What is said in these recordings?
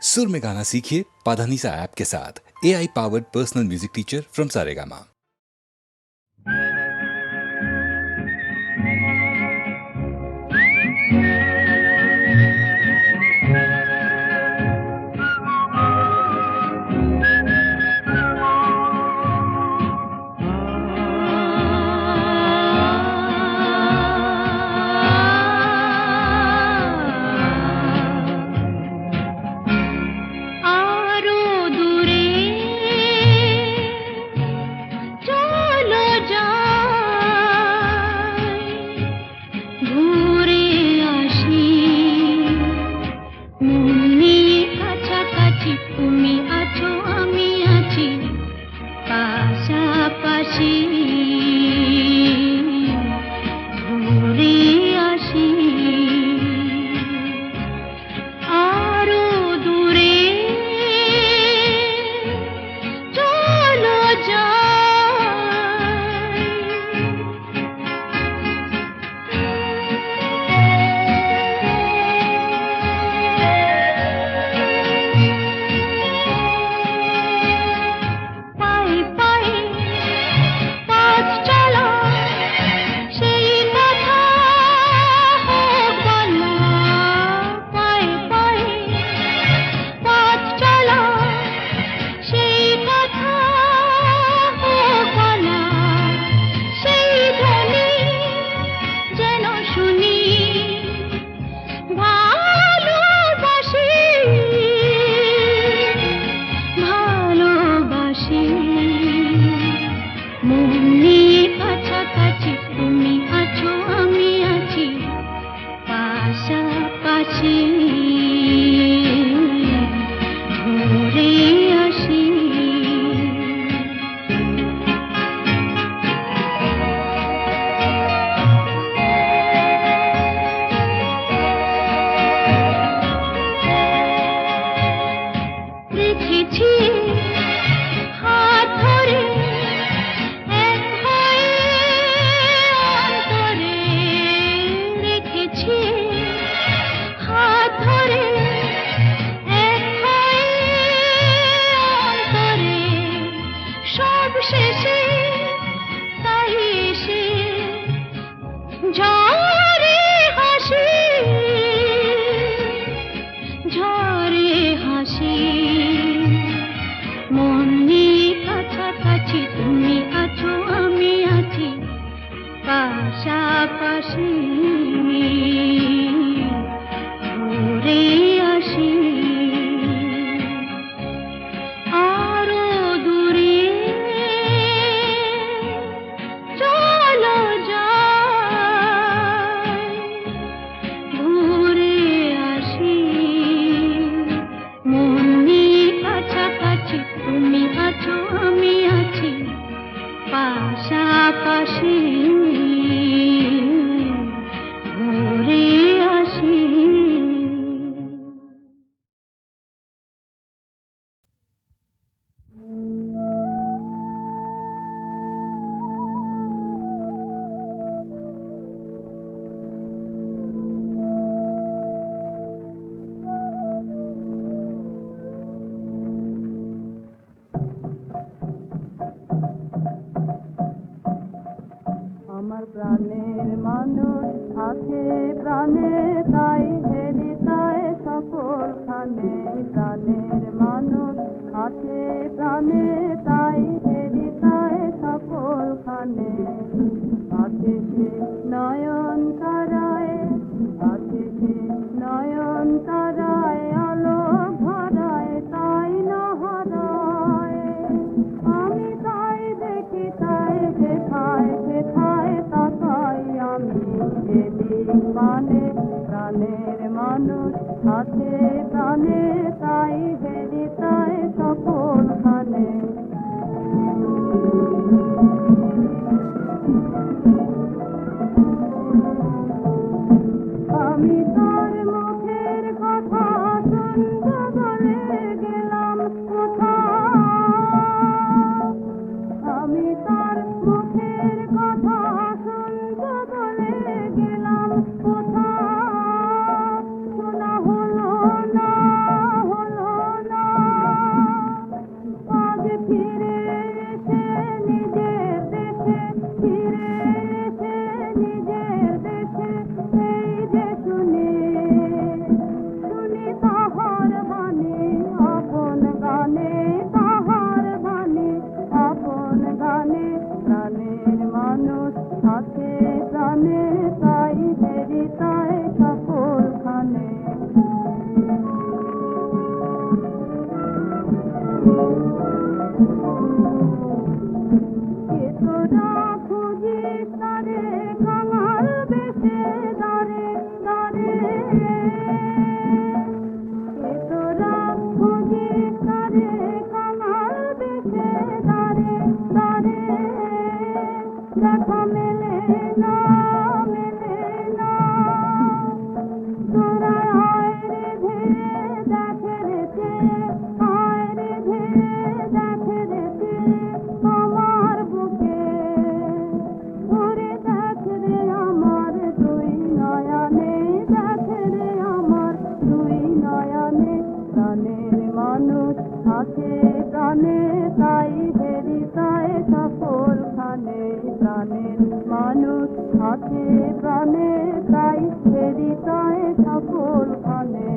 सुर में गाना सीखिए पाधानीसा ऐप के साथ। AI powered personal music teacher from Saregama. প্রাণের মানুষ আছে প্রাণে তাই হেরিতায় সকল খানে। প্রাণের মানুষ আছে প্রাণে তাই হেরিতায় সকল খানে। আছে সে নয়ন তারায়, আছে সে নয়ন তারায়, আলো ভরায় তাই না হারায়। আমি তাই দেখি তাই যেথায় সেথায় তাকাই আমি যেদিক মানে। প্রাণের মানুষ আছে প্রাণে তাই হেরিতায় সকল খানে। আছে প্রাণে তাই হৃদয়ে সকল খানে প্রাণের মানুষ আছে প্রাণে তাই হৃদয়ে সকল খানে।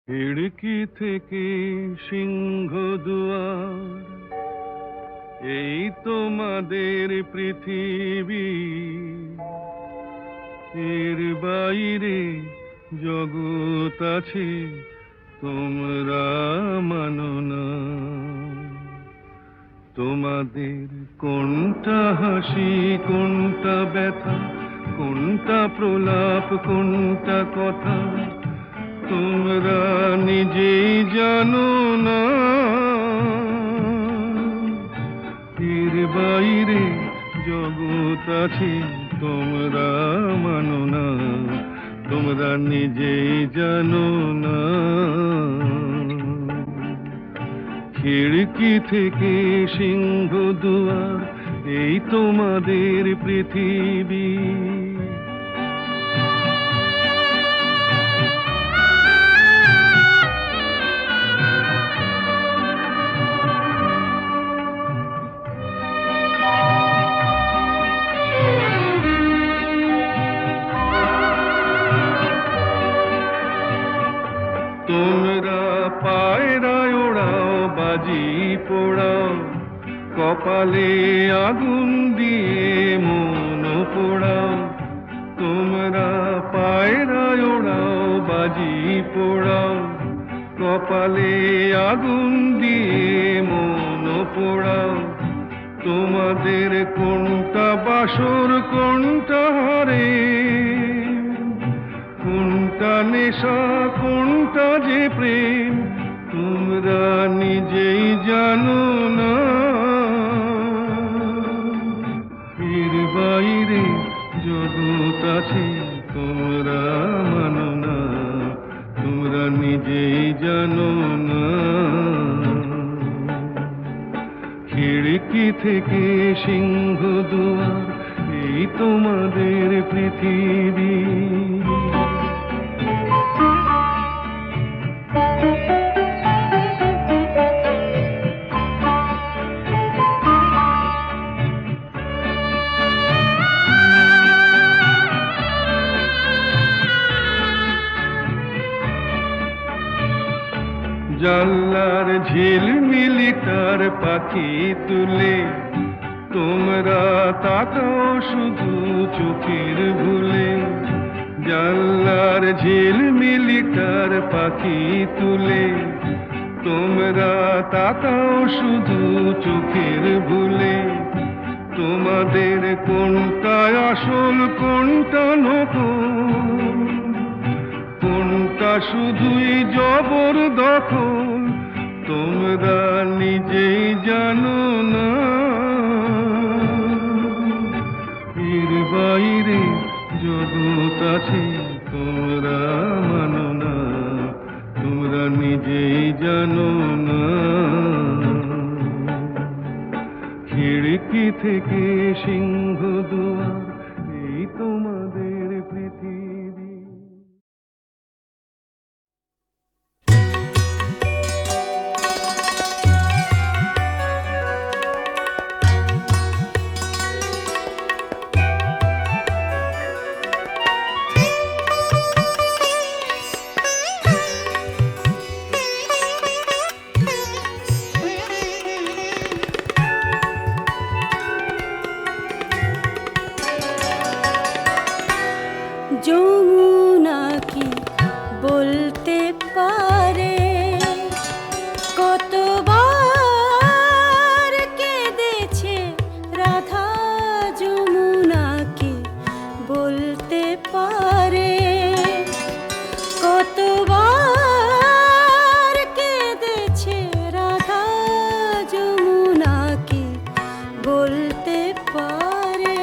খিড়কি থেকে সিংহ দুয়ার, এই তোমাদের পৃথিবী, এর বাইরে জগৎ আছে তোমরা মানো না। তোমাদের কোনটা হাসি কোনটা ব্যথা, কোনটা প্রলাপ কোনটা কথা, তোমরা নিজেই জানো না। এর বাইরে জগৎ আছে তোমরা মানো না, তোমরা নিজেই জানো না। খিড়কি থেকে সিংহ দুয়ার, এই তোমাদের পৃথিবী। তোমরা পায়রায় ওড়াও বাজি পোড়াও, কপালে আগুন দিয়ে মন পোড়াও। তোমরা পায়রায় ওড়াও বাজি পোড়াও, কপালে আগুন দিয়ে মন পোড়াও। তোমাদের কোনটা বাসর কোনটা হারে, কোনটা নেশা কোনটা যে প্রেম, তোমরা নিজেই জানো না। এর বাইরে জগৎ আছে তোমরা মানো না, তোমরা নিজেই জানো না। খিড়কি থেকে সিংহ দুয়ার, এই তোমাদের পৃথিবী। জানলার ঝিলমিলিটার পাখি তুলে, তোমরা তাকাও শুধু চোখের ভুলে। জানলার ঝিলমিলিটার পাখি তুলে, তোমরা তাকাও শুধু চোখের ভুলে। তোমাদের কোনটা আসল কোনটা নকল, কোনটা শুধুই জবরদখল, তোমরা নিজেই জানো না। এর বাইরে জগৎ আছে তোমরা মানো না, তোমরা নিজেই জানো না। খিড়কি থেকে সিংহ দুয়ার, এই তোমাদের পৃথিবী। যমুনা কি বলতে পারে কতবার কেঁদেছে রাধা, যমুনা কি বলতে পারে কতবার কেঁদেছে রাধা, যমুনা কি বলতে পারে।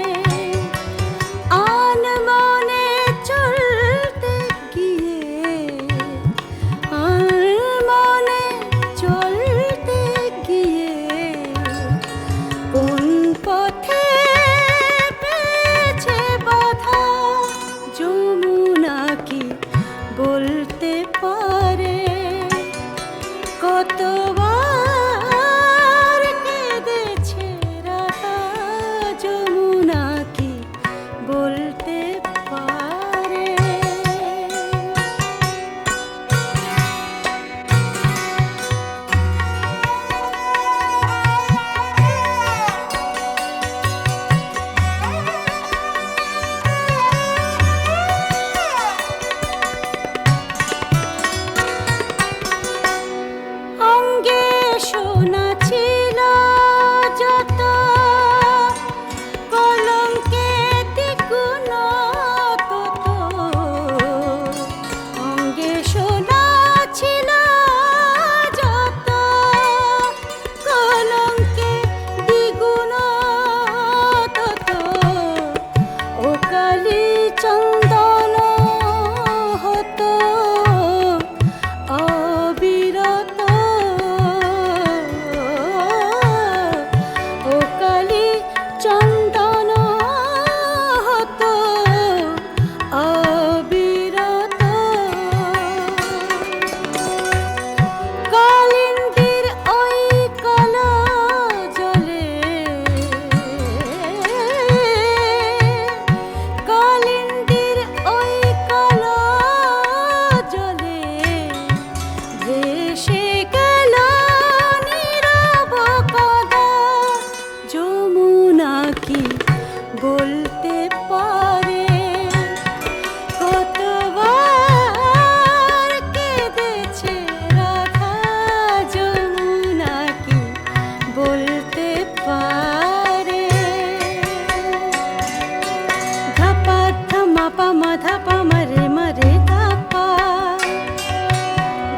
ধাপা মরে মরে ধাপা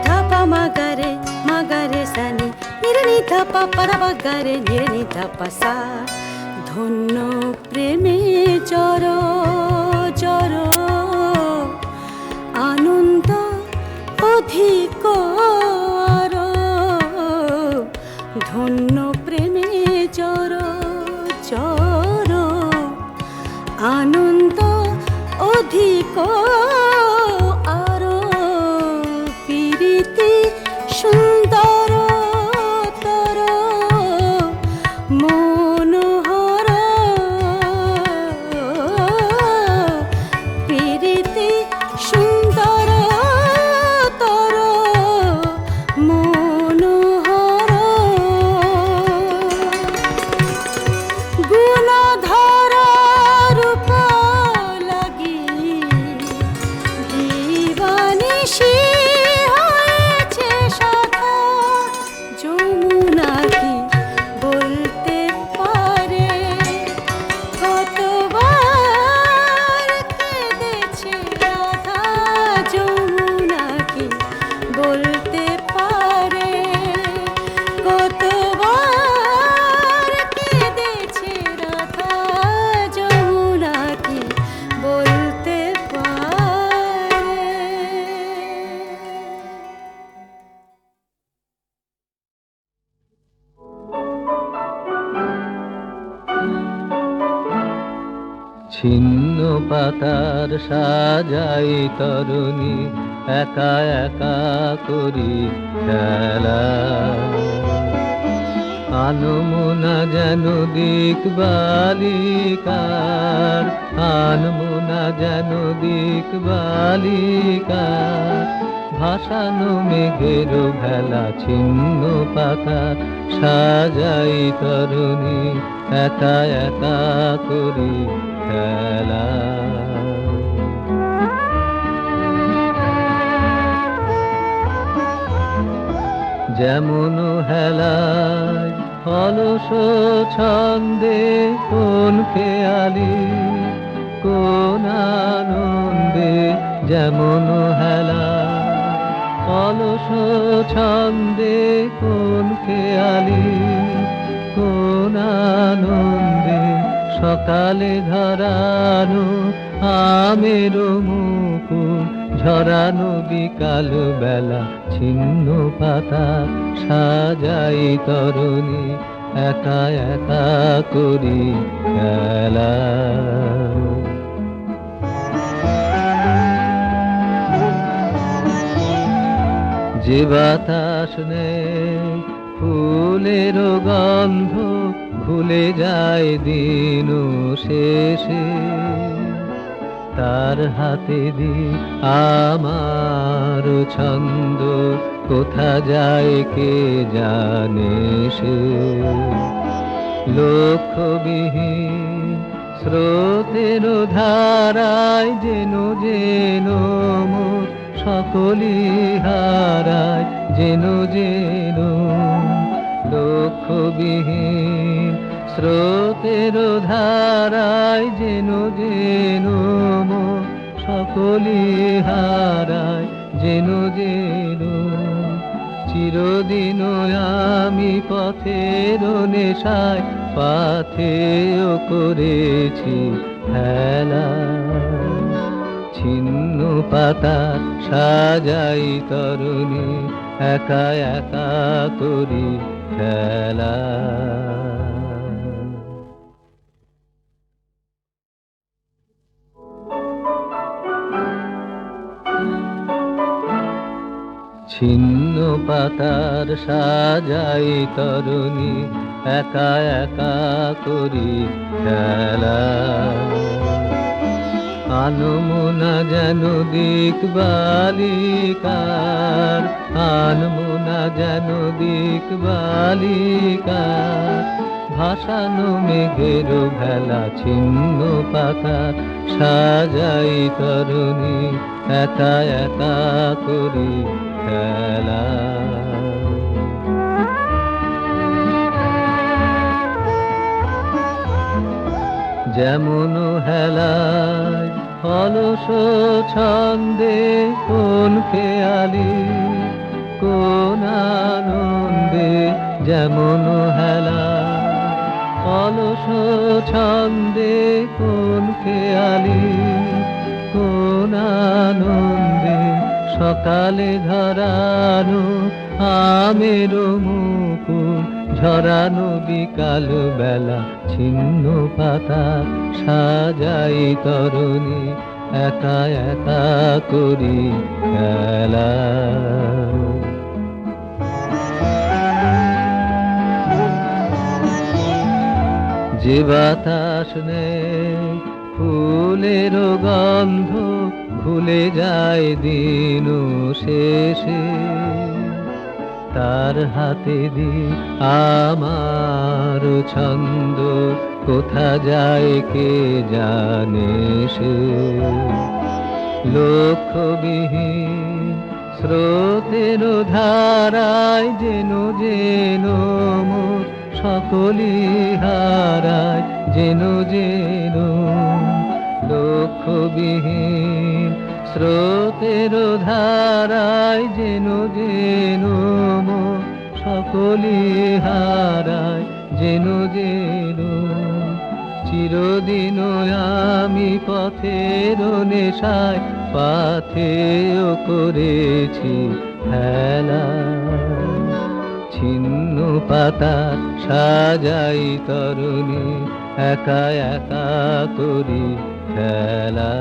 ধাপা মাগারে সানি নিরনি ধাপা পারাবা গারে নিরনি ধাপা সা ধন্য প্রেমে জর জর আনন্দ অধিক আরো ধন্য প্রেমে জর জর আনন্দ অধিক আরো প্রীতি সুন্দর তর মনোহর প্রীতি সুন্দর তর মনোহর গুণধর রূপ লাগি দিবানিশি হয়েছে সখা যমুনা কি বলতে পারে কতবার কেঁদেছে রাধা যমুনা কি বলতে পারে কতবার কেঁদেছে রাধা যমুনা কি বলতে পারে। ছিন্ন পাতার সাজাই তরুণী একা একা করি খেলা আনমনা যেন দিক বালিকার আনমনা যেন দিক বালিকার ভাসানো মেঘের ভেলা ছিন্ন পাতা সাজাই তরুণী একা একা করি খেলা যেমন হেলায় অলস ছন্দে কোন খেয়ালি কোন আনন্দে যেমন হেলায় অলস ছন্দে কোন খেয়ালি কোন আনন্দে সকালে ধরানো আমের মুকুল ঝরানো বিকাল বেলা ছিন্ন পাতা সাজাই তরুণী একা একা করি খেলা যে বাতাস নেই ফুলের গন্ধ ভুলে যায় দিন শেষে তার হাতে দি আমার ছন্দ কোথা যায় কে জানে সে লক্ষ্যবিহীন স্রোতের ধারায় যেন যেন মোর সকলি হারায় যেন যেন লক্ষ্যবিহীন স্রোতের ধারায় যেন যেন মোর সকলি হারায় যেন যেন চিরদিন আমি পথের নেশায় পাথেয় করেছি খেলা ছিন্ন পাতা সাজাই তরুণী একা একা করি খেলা ছিন্ন পাতার সাজাই তরুণী একা একা করি খেলা আনমনা যেন দিক বালিকার আনমনা যেন দিক বালিকার ভাসানো মেঘের ভেলা ছিন্ন পাতা সাজাই তরুণী একা একা করি খেলা যেমন হেলায় অলস ছন্দে কোন খেয়ালি, কোন আনন্দে যেমন হেলা। অলস ছন্দে কোন খেয়ালি, কোন আনন্দে সকালে ধরানো আমের মুকুল, ঝরানো বিকাল বেলা ছিন্ন পাতা সাজাই তরুণী, একা একা করি খেলা। যে বাতাস নেই ফুলের গন্ধ, ভুলে যায় দিন শেষে, তার হাতে দি আমার ছন্দ, কোথা যায় কে জানে সে। লক্ষ্যবিহীন স্রোতের ধারায় যেন যেন মোর সকলি হারায়, যেন যেন। লক্ষ্যবিহীন স্রোতের ধারায় যেন যেন মোর সকলি হারায়, যেন যেন। চিরদিন আমি পথের নেশায় পাথেয় করেছি খেলা। ছিন্ন পাতা সাজাই তরুণী, একা একা করি খেলা।